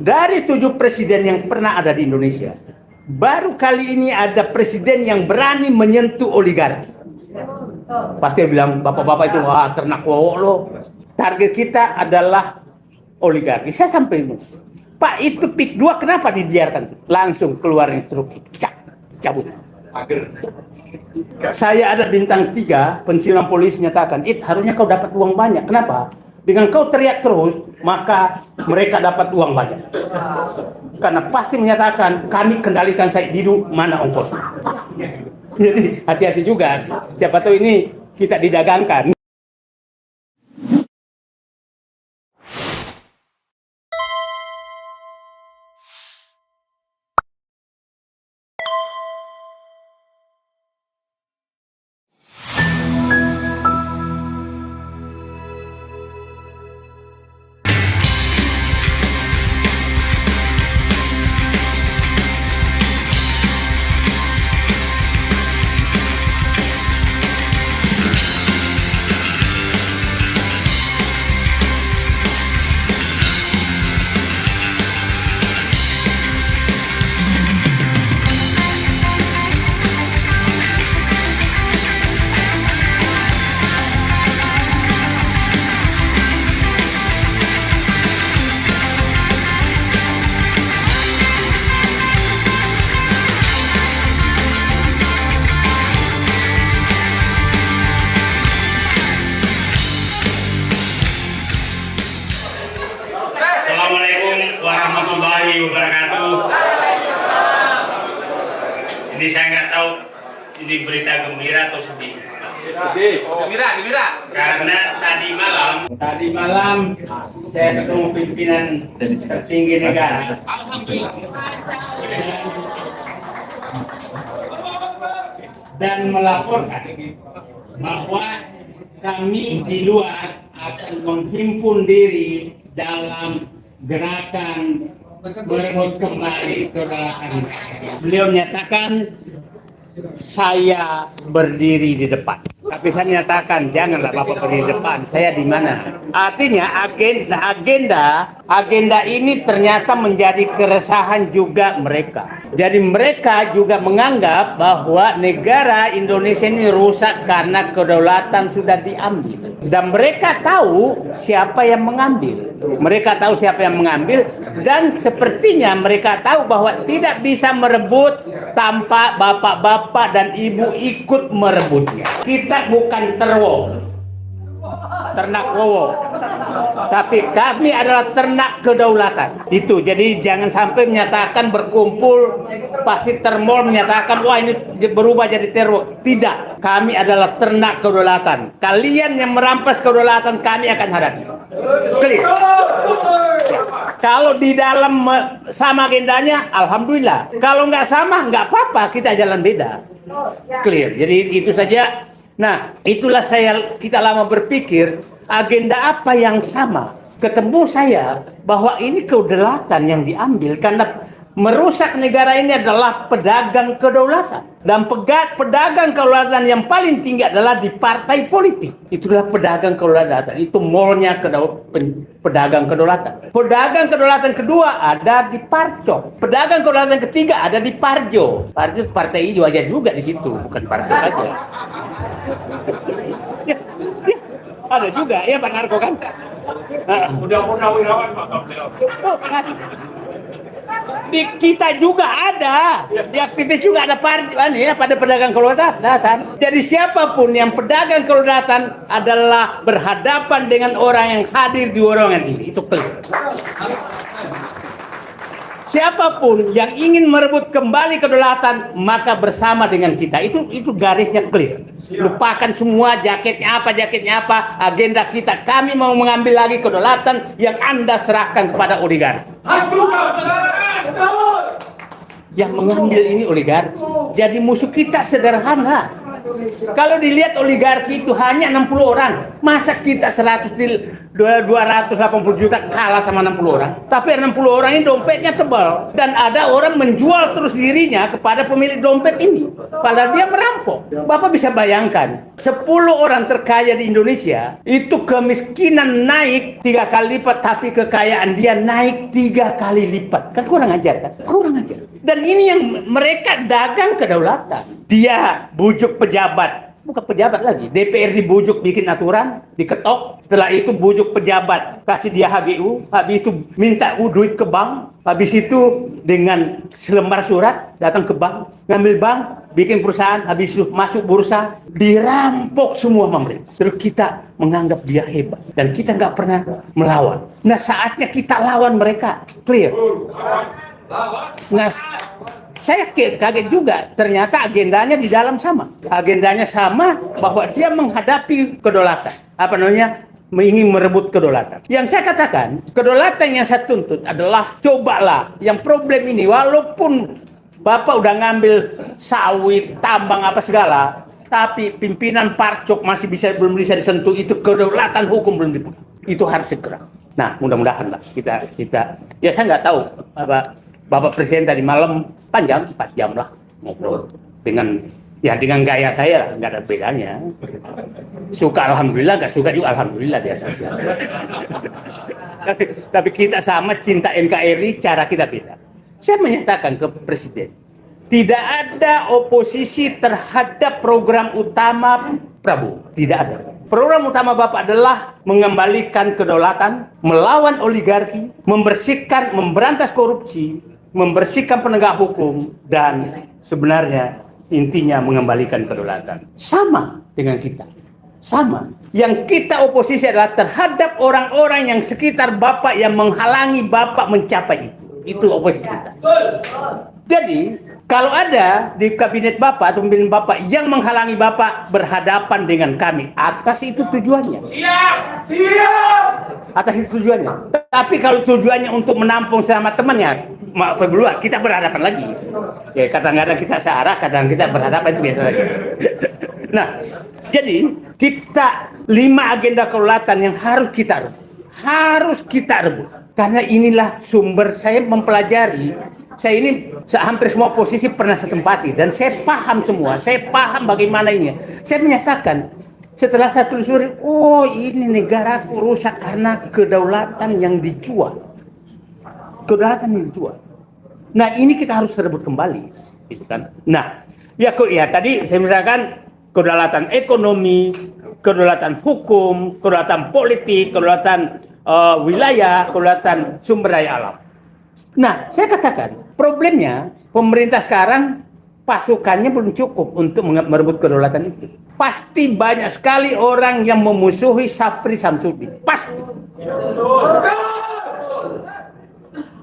Dari 7 presiden yang pernah ada di Indonesia, baru kali ini ada presiden yang berani menyentuh oligarki. Pasti bilang, bapak-bapak itu, wah ternak wowok loh. Target kita adalah oligarki. Saya sampai ini, Pak, itu PIK 2 kenapa dibiarkan? Langsung keluar instruksi, cabut. Saya ada bintang 3, pensiunan polisi nyatakan, harusnya kau dapat uang banyak. Kenapa? Dengan kau teriak terus, maka mereka dapat uang banyak. Karena pasti menyatakan, kami kendalikan saya hidup, mana ongkos. Jadi hati-hati juga. Siapa tahu ini kita didagangkan. Assalamualaikum warahmatullahi wabarakatuh. Ini saya nggak tahu ini berita gembira atau sedih. Gembira. Karena tadi malam saya ketemu pimpinan tertinggi negara. Dan melaporkan bahwa kami di luar akan menghimpun diri dalam gerakan berebut kembali kedaulatan. Beliau menyatakan saya berdiri di depan, tapi saya menyatakan janganlah Bapak berdiri di depan, saya di mana? Artinya agenda ini ternyata menjadi keresahan juga mereka. Jadi mereka juga menganggap bahwa negara Indonesia ini rusak karena kedaulatan sudah diambil. Dan mereka tahu siapa yang mengambil. Dan sepertinya mereka tahu bahwa tidak bisa merebut tanpa bapak-bapak dan ibu ikut merebutnya. Kita bukan ternak wowo, tapi kami adalah ternak kedaulatan. Itu jadi jangan sampai menyatakan berkumpul pasti termol menyatakan wah ini berubah jadi teror. Tidak, kami adalah ternak kedaulatan. Kalian yang merampas kedaulatan kami akan hadapi. Clear. Kalau di dalam sama agendanya, alhamdulillah. Kalau nggak sama, nggak apa-apa, kita jalan beda. Clear. Jadi itu saja. Nah, itulah kita lama berpikir agenda apa yang sama. Ketemu saya bahwa ini kedaulatan yang diambil karena merusak negara ini adalah pedagang kedaulatan. Dan pedagang kedaulatan yang paling tinggi adalah di partai politik. Itulah pedagang kedaulatan. Itu molnya pedagang kedaulatan. Pedagang kedaulatan kedua ada di Parcok. Pedagang kedaulatan ketiga ada di Parjo. Parjo partai hijau aja juga di situ, bukan Parcok aja. Ya, ada juga ya Pak Narko kan. Mudah-mudahan wirawan Pak beliau. Bukan. Di kita juga ada, di aktivis juga ada pada pedagang kedaulatan. Jadi siapapun yang pedagang kedaulatan adalah berhadapan dengan orang yang hadir di ruangan ini, itu clear. Siapapun yang ingin merebut kembali kedaulatan maka bersama dengan kita. Itu garisnya clear. Lupakan semua jaketnya apa, agenda kita. Kami mau mengambil lagi kedaulatan yang Anda serahkan kepada oligarki. Yang mengambil ini oligarki. Jadi musuh kita sederhana. Kalau dilihat oligarki itu hanya 60 orang. Masa kita 100 280 juta kalah sama 60 orang. Tapi 60 orang ini dompetnya tebal. Dan ada orang menjual terus dirinya kepada pemilik dompet ini. Padahal dia merampok. Bapak bisa bayangkan, 10 orang terkaya di Indonesia, itu kemiskinan naik 3 kali lipat, tapi kekayaan dia naik 3 kali lipat. Kan kurang ajar kan? Kurang ajar. Dan ini yang mereka dagang kedaulatan. Dia bujuk pejabat. Bukan pejabat lagi, DPR dibujuk bikin aturan, diketok. Setelah itu bujuk pejabat, kasih dia HGU. Habis itu minta duit ke bank. Habis itu dengan selembar surat datang ke bank, ngambil bank, bikin perusahaan. Habis itu masuk bursa, dirampok semua sama mereka. Terus kita menganggap dia hebat dan kita nggak pernah melawan. Nah, saatnya kita lawan mereka, clear. Nah, saya kaget juga, ternyata agendanya di dalam sama. Agendanya sama, bahwa dia menghadapi kedaulatan. Apa namanya? Ingin merebut kedaulatan. Yang saya katakan, kedaulatan yang saya tuntut adalah, cobalah yang problem ini, walaupun Bapak udah ngambil sawit, tambang apa segala, tapi pimpinan Parcok masih belum bisa disentuh, itu kedaulatan hukum belum dipegang. Itu harus segera. Nah, mudah-mudahan lah kita ya saya nggak tahu apa. Bapak Presiden tadi malam panjang, 4 jam lah ngobrol dengan gaya saya lah, nggak ada bedanya. Suka alhamdulillah, nggak suka juga alhamdulillah, biasa aja. Tapi kita sama, cinta NKRI, cara kita beda. Saya menyatakan ke Presiden, tidak ada oposisi terhadap program utama Prabowo, tidak ada. Program utama Bapak adalah mengembalikan kedaulatan, melawan oligarki, memberantas korupsi, membersihkan penegak hukum, dan sebenarnya intinya mengembalikan kedaulatan. Sama dengan kita. Sama. Yang kita oposisi adalah terhadap orang-orang yang sekitar Bapak yang menghalangi Bapak mencapai itu. Itu oposisi kita. Jadi, kalau ada di kabinet Bapak atau pimpinan Bapak yang menghalangi Bapak berhadapan dengan kami, atas itu tujuannya. Siap! Siap! Atas itu tujuannya. Tapi kalau tujuannya untuk menampung sama temannya, maaf duluan, kita berhadapan lagi. Ya, kadang-kadang kita searah, kadang kita berhadapan, itu biasa lagi. Nah, jadi kita 5 agenda kedaulatan yang harus kita rebut. Karena inilah sumber saya mempelajari. Saya ini hampir semua posisi pernah saya tempati dan saya paham semua. Saya paham bagaimana ini. Saya menyatakan setelah saya telusuri, oh ini negaraku rusak karena kedaulatan yang dijual. Kedaulatan yang dijual. Nah, ini kita harus rebut kembali, gitu kan? Nah, ya tadi saya misalkan kedaulatan ekonomi, kedaulatan hukum, kedaulatan politik, kedaulatan wilayah, kedaulatan sumber daya alam. Nah, saya katakan problemnya pemerintah sekarang pasukannya belum cukup untuk merebut kedaulatan itu. Pasti banyak sekali orang yang memusuhi Syafri Samsudin. Pasti.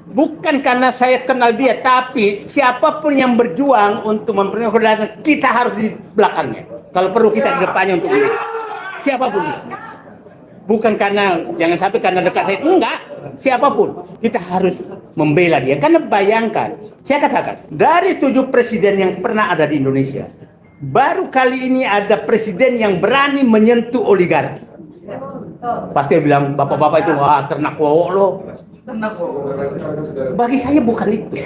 Bukan karena saya kenal dia, tapi siapapun yang berjuang untuk memperoleh kedaulatan, kita harus di belakangnya. Kalau perlu kita di depannya untuk ini. Siapapun dia. Bukan karena, jangan sampai karena dekat saya, enggak. Siapapun, kita harus membela dia. Karena bayangkan, saya katakan, dari 7 presiden yang pernah ada di Indonesia, baru kali ini ada presiden yang berani menyentuh oligarki. Pasti bilang, bapak-bapak itu, wah ternak wowok lo. Bagi saya bukan itu.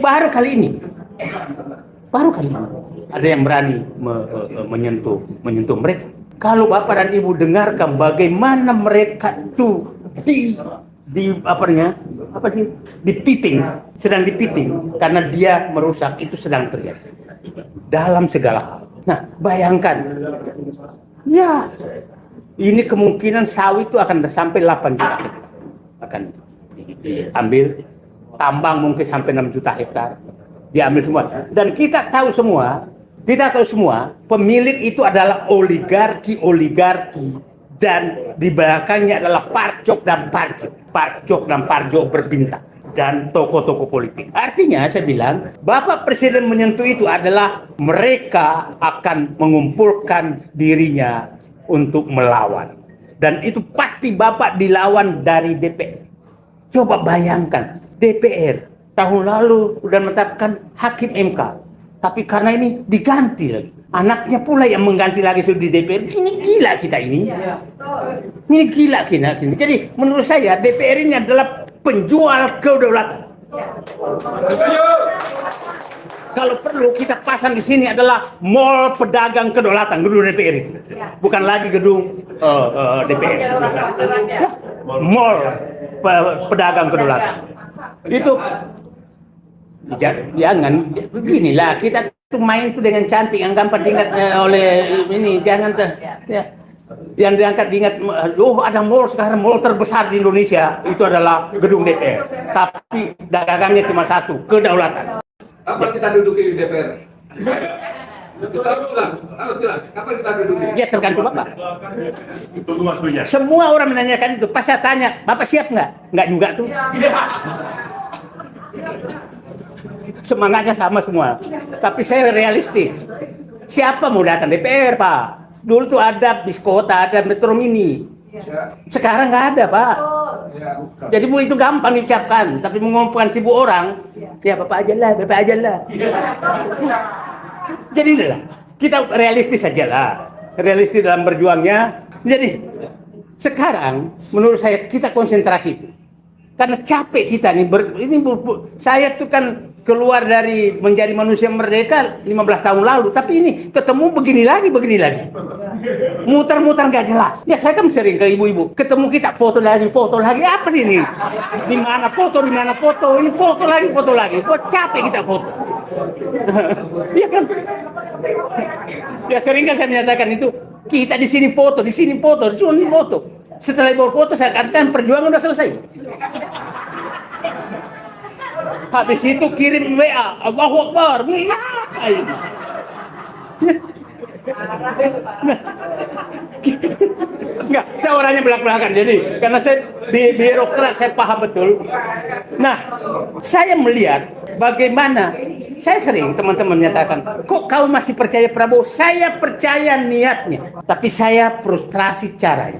Baru kali ini. Ada yang berani menyentuh mereka. Kalau Bapak dan Ibu dengarkan bagaimana mereka itu sedang dipiting karena dia merusak, itu sedang terjadi dalam segala hal. Nah, bayangkan, ya ini kemungkinan sawit itu akan sampai 8 juta hektar akan diambil, tambang mungkin sampai 6 juta hektar diambil semua, dan kita tahu semua pemilik itu adalah oligarki dan di belakangnya adalah Parcok dan Parjo berbintang dan tokoh-tokoh politik. Artinya saya bilang, Bapak Presiden menyentuh itu adalah mereka akan mengumpulkan dirinya untuk melawan, dan itu pasti Bapak dilawan dari DPR. Coba bayangkan, DPR tahun lalu sudah menetapkan hakim MK. Tapi karena ini diganti lagi. Anaknya pula yang mengganti lagi di DPR. Ini gila kita ini. Ini gila kita. Jadi menurut saya DPR ini adalah penjual kedaulatan. Kalau perlu kita pasang di sini adalah mall pedagang kedaulatan gedung DPR itu. Bukan lagi gedung DPR. Ya, mall pedagang kedaulatan. Itu jangan beginilah kita tuh main tuh dengan cantik yang gampang diingat oleh ini, jangan ya. Yang diingat ada mall sekarang, mall terbesar di Indonesia itu adalah gedung DPR, tapi dagangnya cuma satu, kedaulatan. Kapan kita duduki di DPR? Kita harus jelas. Kapan kita duduki? Ya tergantung Bapak. Tunggu waktunya. Semua orang menanyakan itu, pas saya tanya, Bapak siap nggak? Nggak juga tuh. Semangatnya sama semua, tapi saya realistis. Siapa mau datang DPR, Pak? Dulu tuh ada bis kota, ada metro mini. Sekarang nggak ada, Pak. Jadi Bu itu gampang diucapkan, tapi mengumpulkan 1000 orang, ya Bapak aja lah, Bapak aja lah. Jadi lah, kita realistis saja lah, realistis dalam berjuangnya. Jadi sekarang menurut saya kita konsentrasi itu, karena capek kita nih. Saya tuh kan keluar dari menjadi manusia merdeka 15 tahun lalu, tapi ini ketemu begini lagi. Muter-muter nggak jelas. Ya saya kan sering ke ibu-ibu, ketemu kita foto lagi, apa sih ini? Di mana foto, ini foto lagi. Kok capek kita foto. Iya kan? Ya sering kan saya menyatakan itu, kita di sini foto, cuma di foto. Setelah berfoto saya katakan perjuangan udah selesai. Habis itu kirim WA, Allahu Akbar. Enggak, saya orangnya belak-belakan. Jadi karena saya birokrat, saya paham betul. Nah, saya melihat bagaimana, saya sering teman-teman menyatakan, kok kau masih percaya Prabowo? Saya percaya niatnya, tapi saya frustrasi caranya.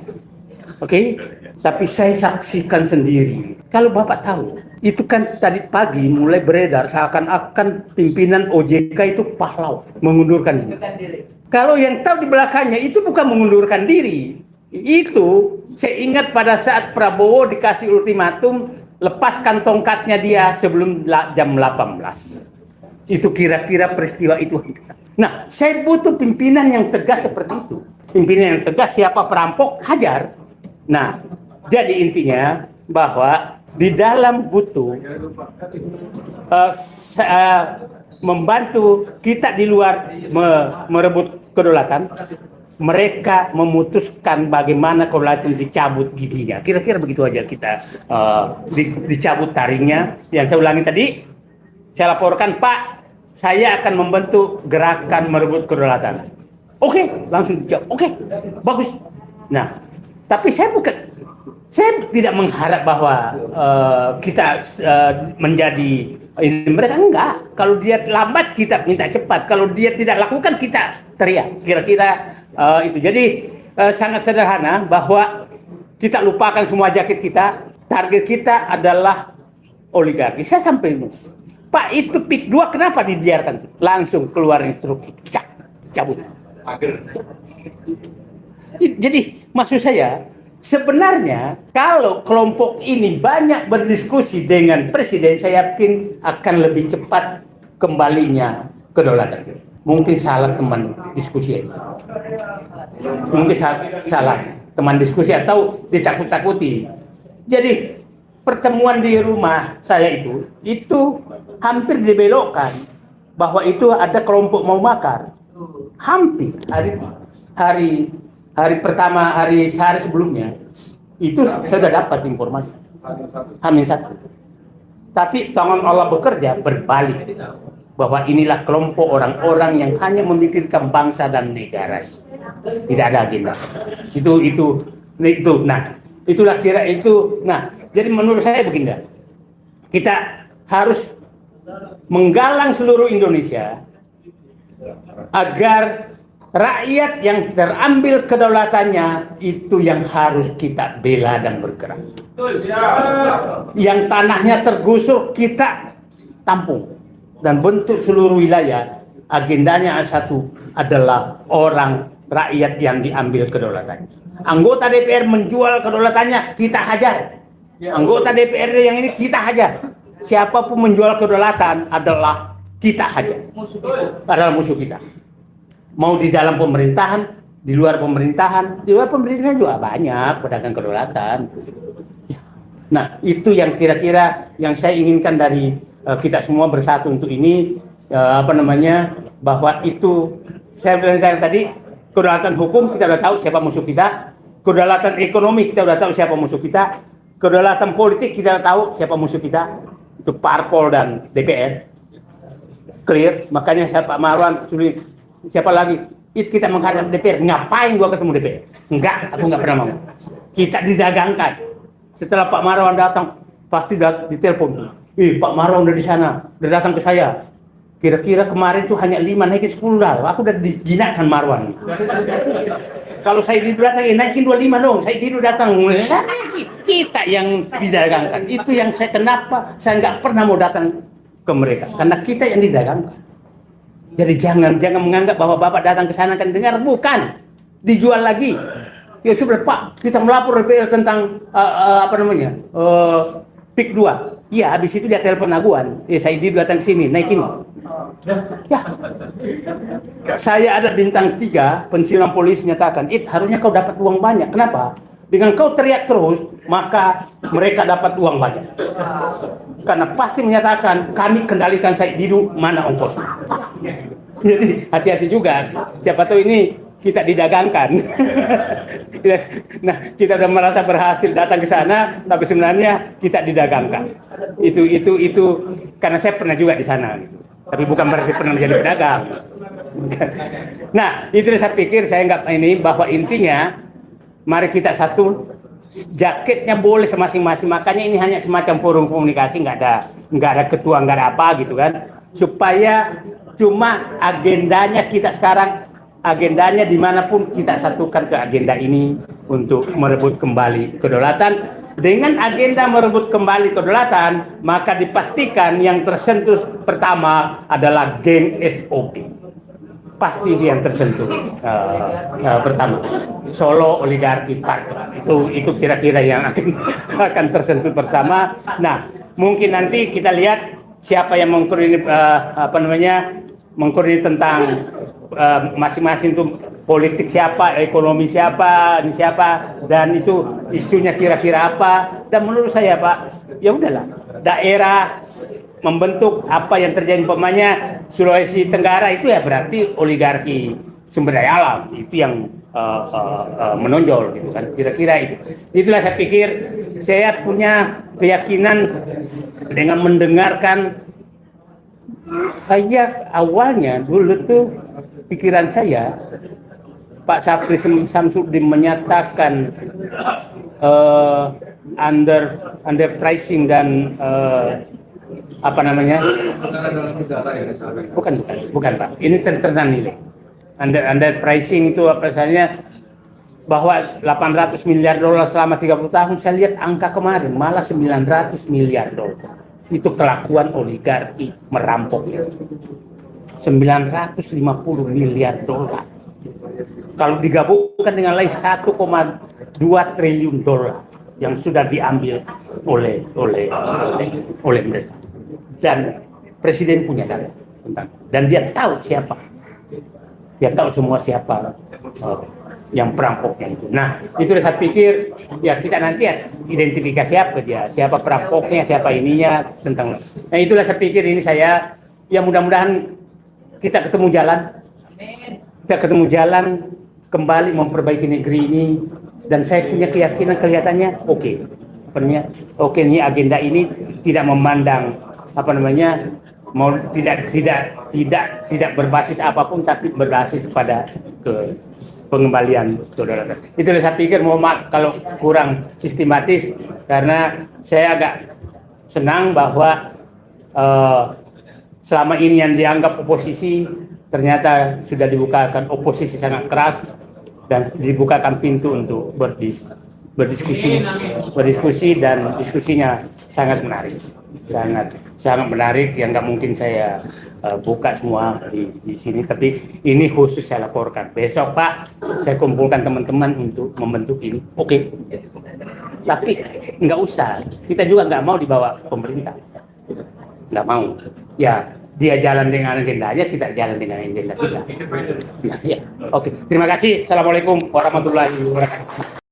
Oke? Tapi saya saksikan sendiri. Kalau Bapak tahu, itu kan tadi pagi mulai beredar seakan-akan pimpinan OJK itu pahlawan, mengundurkan diri. Kalau yang tahu di belakangnya itu bukan mengundurkan diri. Itu saya ingat pada saat Prabowo dikasih ultimatum, lepaskan tongkatnya dia sebelum jam 18. Itu kira-kira peristiwa itu. Nah, saya butuh pimpinan yang tegas seperti itu. Pimpinan yang tegas, siapa perampok, hajar. Nah, jadi intinya bahwa di dalam butuh membantu kita di luar merebut kedaulatan, mereka memutuskan bagaimana kedaulatan dicabut giginya. Kira-kira begitu aja kita dicabut taringnya. Yang saya ulangi tadi, saya laporkan, Pak, saya akan membentuk gerakan merebut kedaulatan. Oke, langsung dijawab. Oke, bagus. Nah, tapi saya tidak mengharap bahwa kita menjadi ini, mereka enggak. Kalau dia lambat kita minta cepat. Kalau dia tidak lakukan kita teriak. Kira-kira itu. Jadi sangat sederhana bahwa kita lupakan semua jaket kita. Target kita adalah oligarki. Saya sampai ini. Pak, itu PIK 2 kenapa dibiarkan? Langsung keluar instruksi. Cabut. Jadi maksud saya, sebenarnya kalau kelompok ini banyak berdiskusi dengan presiden, saya yakin akan lebih cepat kembalinya kedaulatan. Mungkin salah teman diskusi ini. Mungkin salah teman diskusi atau ditakut-takuti. Jadi pertemuan di rumah saya itu hampir dibelokkan bahwa itu ada kelompok mau makar. Hampir hari pertama, sehari sebelumnya itu saya sudah dapat informasi H-1. Tapi tangan Allah bekerja berbalik bahwa inilah kelompok orang-orang yang hanya memikirkan bangsa dan negara. Tidak ada agenda. Itu. Nah, itulah kira itu. Nah, jadi menurut saya begini. Kita harus menggalang seluruh Indonesia agar rakyat yang terambil kedaulatannya itu yang harus kita bela dan bergerak. Yang tanahnya tergusur kita tampung dan bentuk seluruh wilayah agendanya satu adalah orang rakyat yang diambil kedaulatannya. Anggota DPR menjual kedaulatannya, kita hajar. Anggota DPRD yang ini kita hajar. Siapapun menjual kedaulatan adalah kita hajar. Adalah musuh kita. Mau di dalam pemerintahan, di luar pemerintahan juga banyak pedagang kedaulatan. Nah, itu yang kira-kira yang saya inginkan dari kita semua bersatu untuk ini, bahwa itu saya bilang tadi, kedaulatan hukum kita udah tahu siapa musuh kita, kedaulatan ekonomi kita udah tahu siapa musuh kita, kedaulatan politik kita udah tahu siapa musuh kita, itu parpol dan DPR. Clear, makanya siapa Marwan, siapa lagi? Itu kita menghadap DPR, ngapain gua ketemu DPR? Enggak, aku enggak pernah mau. Kita didagangkan. Setelah Pak Marwan datang, pasti ditelepon. Pak Marwan udah di sana, udah datang ke saya. Kira-kira kemarin tuh hanya 5, naikin 10 lah. Aku udah dijinakkan Marwan. Kalau saya datang, naikin 25 dong. Saya datang. Kita yang didagangkan. Itu yang kenapa saya nggak pernah mau datang ke mereka. Karena kita yang didagangkan. Jadi jangan menganggap bahwa Bapak datang ke sana kan dengar. Bukan. Dijual lagi. Ya sudah Pak, kita melapor DPR tentang PIK 2. Iya, habis itu dia telepon aguan. Saya datang ke sini, naikin. Ya. Saya ada bintang 3, pensiunan polisi nyatakan, harusnya kau dapat uang banyak. Kenapa? Dengan kau teriak terus, maka mereka dapat uang banyak. Karena pasti menyatakan, kami kendalikan Said Didu, mana ongkosnya. Jadi hati-hati juga. Siapa tahu ini kita didagangkan. Nah, kita udah merasa berhasil datang ke sana, tapi sebenarnya kita didagangkan. Itu karena saya pernah juga di sana gitu. Tapi bukan berarti pernah menjadi pedagang. Nah, itu saya pikir saya nggak ini bahwa intinya mari kita satu, jaketnya boleh masing-masing. Makanya ini hanya semacam forum komunikasi, nggak ada ketua, nggak ada apa gitu kan. Supaya cuma agendanya kita sekarang, agendanya dimanapun kita satukan ke agenda ini untuk merebut kembali kedaulatan. Dengan agenda merebut kembali kedaulatan, maka dipastikan yang tersentuh pertama adalah geng SOP. Pasti yang tersentuh pertama. Solo oligarki partai. Itu kira-kira yang akan tersentuh pertama. Nah, mungkin nanti kita lihat siapa yang mengkoordinir tentang masing-masing itu politik siapa, ekonomi siapa, ini siapa, dan itu isunya kira-kira apa. Dan menurut saya Pak, ya udahlah, daerah membentuk apa yang terjadi umpamanya Sulawesi Tenggara itu ya berarti oligarki sumber daya alam itu yang menonjol gitu kan, kira-kira itu. Itulah saya pikir saya punya keyakinan dengan mendengarkan. Saya awalnya dulu tuh pikiran saya Pak Sapri Samsudin menyatakan under pricing dan bukan Pak, ini tentang nilai under pricing itu apa misalnya bahwa 800 miliar dolar selama 30 tahun. Saya lihat angka kemarin malah 900 miliar dolar. Itu kelakuan oligarki merampok itu. 950 miliar dolar. Kalau digabungkan dengan lain 1,2 triliun dolar yang sudah diambil oleh mereka. Dan presiden punya data tentang, dan dia tahu siapa. Dia tahu semua siapa yang perampoknya itu. Nah, itu saya pikir ya kita nanti identifikasi apa dia, siapa perampoknya, siapa ininya tentang. Nah, itulah saya pikir ini saya ya mudah-mudahan kita ketemu jalan. Kita ketemu jalan kembali memperbaiki negeri ini, dan saya punya keyakinan kelihatannya oke. Oke, ini agenda ini tidak memandang mau tidak berbasis apapun, tapi berbasis kepada pengembalian kedaulatan. Itulah saya pikir, mohon maaf kalau kurang sistematis, karena saya agak senang bahwa selama ini yang dianggap oposisi ternyata sudah dibukakan oposisi sangat keras dan dibukakan pintu untuk berdiskusi dan diskusinya sangat menarik, sangat menarik yang nggak mungkin saya buka semua di sini, tapi ini khusus saya laporkan. Besok Pak, saya kumpulkan teman-teman untuk membentuk ini. Oke. Tapi nggak usah, kita juga nggak mau dibawa pemerintah. Nggak mau. Ya, dia jalan dengan agendanya, kita jalan dengan agenda kita. Nah, ya. Oke. Terima kasih. Assalamualaikum warahmatullahi wabarakatuh.